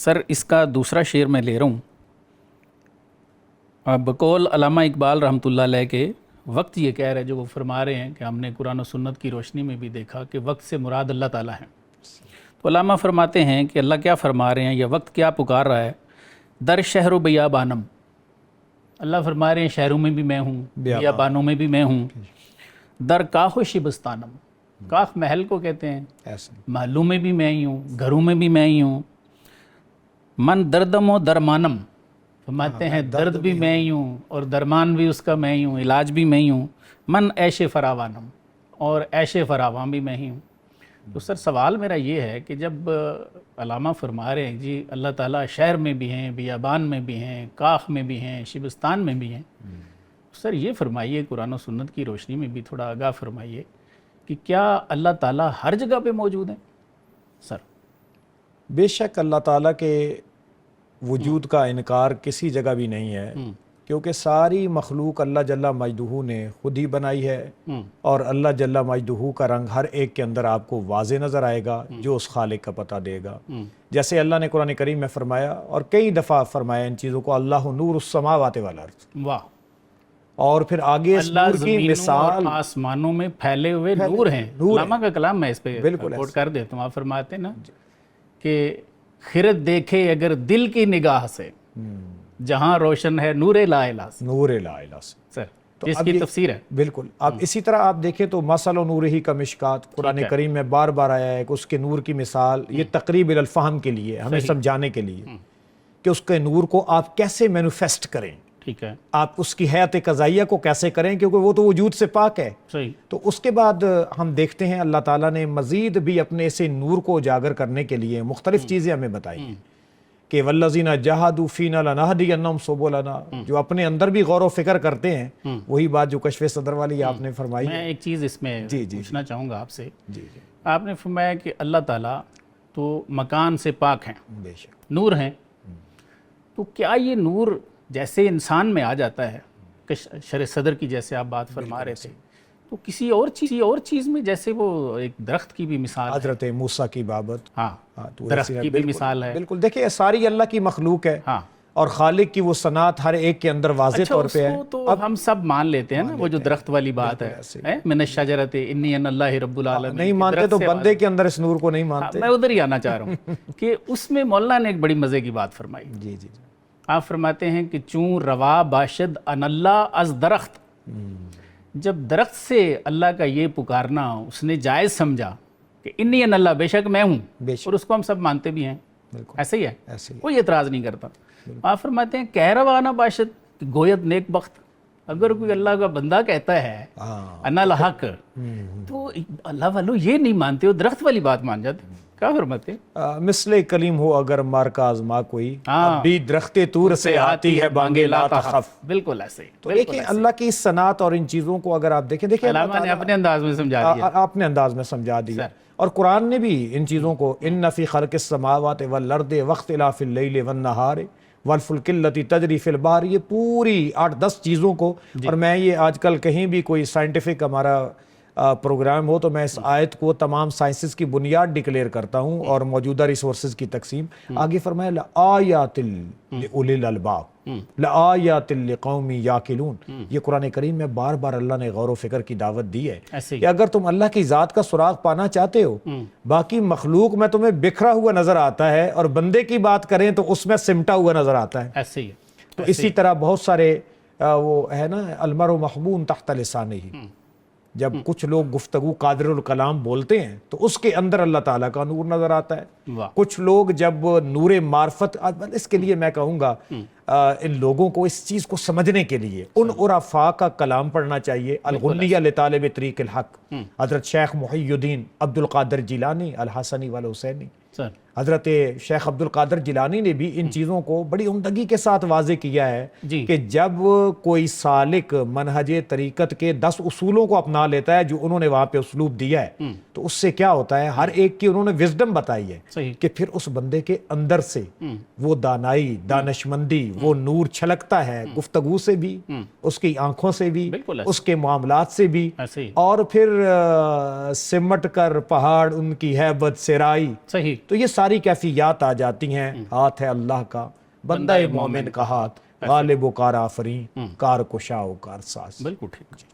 سر اس کا دوسرا شعر میں لے رہا ہوں. بقول علامہ اقبال رحمۃ اللہ علیہ کے وقت یہ کہہ رہے جو وہ فرما رہے ہیں کہ ہم نے قرآن و سنت کی روشنی میں بھی دیکھا کہ وقت سے مراد اللہ تعالیٰ ہیں. تو علامہ فرماتے ہیں کہ اللہ کیا فرما رہے ہیں، یہ وقت کیا پکار رہا ہے. در شہر و بیابانم، اللہ فرما رہے ہیں شہروں میں بھی میں ہوں، بیابانوں میں بھی میں ہوں. در کاخ و شبستانم، کاخ محل کو کہتے ہیں، محلوں میں بھی میں ہی ہوں، گھروں میں بھی میں ہی ہوں. من دردم و درمانم، فرماتے ہیں درد بھی میں ہی ہوں اور درمان بھی اس کا میں ہی ہوں، علاج بھی میں ہی ہوں. من عیش فراوانم، اور عیش فراوان بھی میں ہی ہوں. تو سر سوال میرا یہ ہے کہ جب علامہ فرما رہے ہیں جی اللہ تعالیٰ شہر میں بھی ہیں، بیابان میں بھی ہیں، کاخ میں بھی ہیں، شبستان میں بھی ہیں، سر یہ فرمائیے قرآن و سنت کی روشنی میں بھی تھوڑا آگاہ فرمائیے کہ کیا اللہ تعالیٰ ہر جگہ پہ موجود ہیں؟ سر بے شک اللہ تعالیٰ کے وجود کا انکار کسی جگہ بھی نہیں ہے، کیونکہ ساری مخلوق اللہ جل مجدہ نے خود ہی بنائی ہے، اور اللہ جل مجدہ کا رنگ ہر ایک کے اندر آپ کو واضح نظر آئے گا جو اس خالق کا پتہ دے گا. جیسے اللہ نے قرآن کریم میں فرمایا اور کئی دفعہ فرمایا ان چیزوں کو، اللہ نور السماوات والارض. واہ. اور پھر آگے اس اللہ نور کی مثال، آسمانوں میں پھیلے ہوئے نور ہیں. علامہ کا کلام میں اس پہ کوٹ کر دیتا ہوں. آپ فرماتے ہیں نا کہ خرد دیکھے اگر دل کی نگاہ سے، جہاں روشن ہے نور لا الہ سے. نور لا الہ سے سر اس کی تفسیر ہے. بالکل. اب اسی طرح آپ دیکھیں تو مثل نور ہی کا مشکات قرآن کریم میں بار بار آیا ہے کہ اس کے نور کی مثال، یہ تقریب الفہم کے لیے، ہمیں سمجھانے کے لیے کہ اس کے نور کو آپ کیسے مینیفیسٹ کریں، ٹھیک ہے، آپ اس کی حیات قضائیہ کو کیسے کریں، کیونکہ وہ تو وجود سے پاک ہے. صحیح. تو اس کے بعد ہم دیکھتے ہیں اللہ تعالیٰ نے مزید بھی اپنے اسے نور کو اجاگر کرنے کے لیے مختلف چیزیں ہمیں بتائی ہیں کہ والذین جاہدوا فینا لنہدینہم سبلنا، جو اپنے اندر بھی غور و فکر کرتے ہیں. وہی بات جو کشف صدر والی آپ نے فرمائی. میں ایک چیز اس میں پوچھنا چاہوں گا آپ سے. آپ نے فرمایا کہ اللہ تعالیٰ تو مکان سے پاک ہیں، بے شک نور ہیں. تو کیا یہ نور جیسے انسان میں آ جاتا ہے کہ شرح صدر کی جیسے آپ بات فرما رہے تھے، تو کسی اور چیز میں، جیسے وہ ایک درخت کی بھی مثال ہے، حضرت موسیٰ کی بابت، ہاں درخت کی بھی مثال ہے. بالکل. دیکھیں ساری اللہ کی مخلوق ہے، ہاں، اور خالق کی وہ صنعت ہر ایک کے اندر واضح طور پہ ہے. تو ہم سب مان لیتے ہیں نا، وہ جو درخت والی بات ہے، من الشجرۃ انی انا اللہ رب العالمین. نہیں مانتے تو بندے کے اندر اس نور کو نہیں مانتے. میں ادھر ہی آنا چاہ رہا ہوں کہ اس میں مولانا نے ایک بڑی مزے کی بات فرمائی. جی جی. آپ فرماتے ہیں کہ چون روا باشد ان اللہ از درخت. جب درخت سے اللہ کا یہ پکارنا اس نے جائز سمجھا کہ انی ان اللہ، بے شک میں ہوں، اور اس کو ہم سب مانتے بھی ہیں، ایسے ہی ہے، کوئی اعتراض نہیں کرتا. آپ فرماتے ہیں کہہ روانا باشد، گویت نیک بخت. اگر کوئی اللہ کا بندہ کہتا ہے انا الحق، تو اللہ والوں یہ نہیں مانتے، وہ درخت والی بات مان جاتے. کیا فرماتے ہیں؟ مثل کلیم ہو اگر مار کا آزما کوئی، اب بھی درخت طور سے آتی ہے بانگے لا تخف. بالکل ایسے ہی. تو دیکھیں اللہ کی صنعت اور ان چیزوں کو اگر آپ دیکھیں، علامہ نے اپنے انداز میں سمجھا دیا، آپ نے انداز میں سمجھا دیا. اور قرآن نے بھی ان چیزوں کو ان فی خلق السماوات والارض واختلاف اللیل والنہار والفلک التی تجری فی البحر، یہ پوری 8-10 چیزوں کو. اور میں یہ آج کل کہیں بھی کوئی سائنٹیفک ہمارا پروگرام ہو تو میں اس آیت کو تمام سائنسز کی بنیاد ڈکلیئر کرتا ہوں اور موجودہ ریسورسز کی تقسیم. آگے فرمایا لآیات لأولی الالباب لآیات لقوم یاقلون. یہ قرآن کریم میں بار بار اللہ نے غور و فکر کی دعوت دی ہے کہ اگر تم اللہ کی ذات کا سراغ پانا چاہتے ہو، باقی مخلوق میں تمہیں بکھرا ہوا نظر آتا ہے، اور بندے کی بات کریں تو اس میں سمٹا ہوا نظر آتا ہے. ایسے ہی. تو اسی طرح بہت سارے وہ ہے نا المرء محبون تحت لسانہ، جب کچھ لوگ گفتگو قادر الکلام بولتے ہیں تو اس کے اندر اللہ تعالیٰ کا نور نظر آتا ہے. کچھ لوگ جب نور معرفت، اس کے لیے میں کہوں گا ان لوگوں کو اس چیز کو سمجھنے کے لیے ان عرفاء کا کلام پڑھنا چاہیے. الغنیہ لطالب طریق الحق، حضرت شیخ محی الدین عبد القادر جیلانی الحسنی والحسینی. حضرت شیخ عبد القادر جیلانی نے بھی ان چیزوں کو بڑی عمدگی کے ساتھ واضح کیا ہے کہ جب کوئی سالک منہج طریقت کے 10 اصولوں کو اپنا لیتا ہے جو انہوں نے وہاں پہ اسلوب دیا ہے، تو اس سے کیا ہوتا ہے، ہر ایک کی انہوں نے وزڈم بتائی ہے کہ پھر اس بندے کے اندر سے وہ دانائی، دانشمندی، وہ نور چھلکتا ہے، گفتگو سے بھی، اس کی آنکھوں سے بھی، اس کے معاملات سے بھی، اور پھر سمٹ کر پہاڑ ان کی ہیبت سرائی. تو یہ ساری ساری کیفیات آ جاتی ہیں. ہاتھ ہے اللہ کا، بندہ مومن کا ہاتھ، غالب و کار آفریں، کار کشا و کار ساز. بالکل ٹھیک.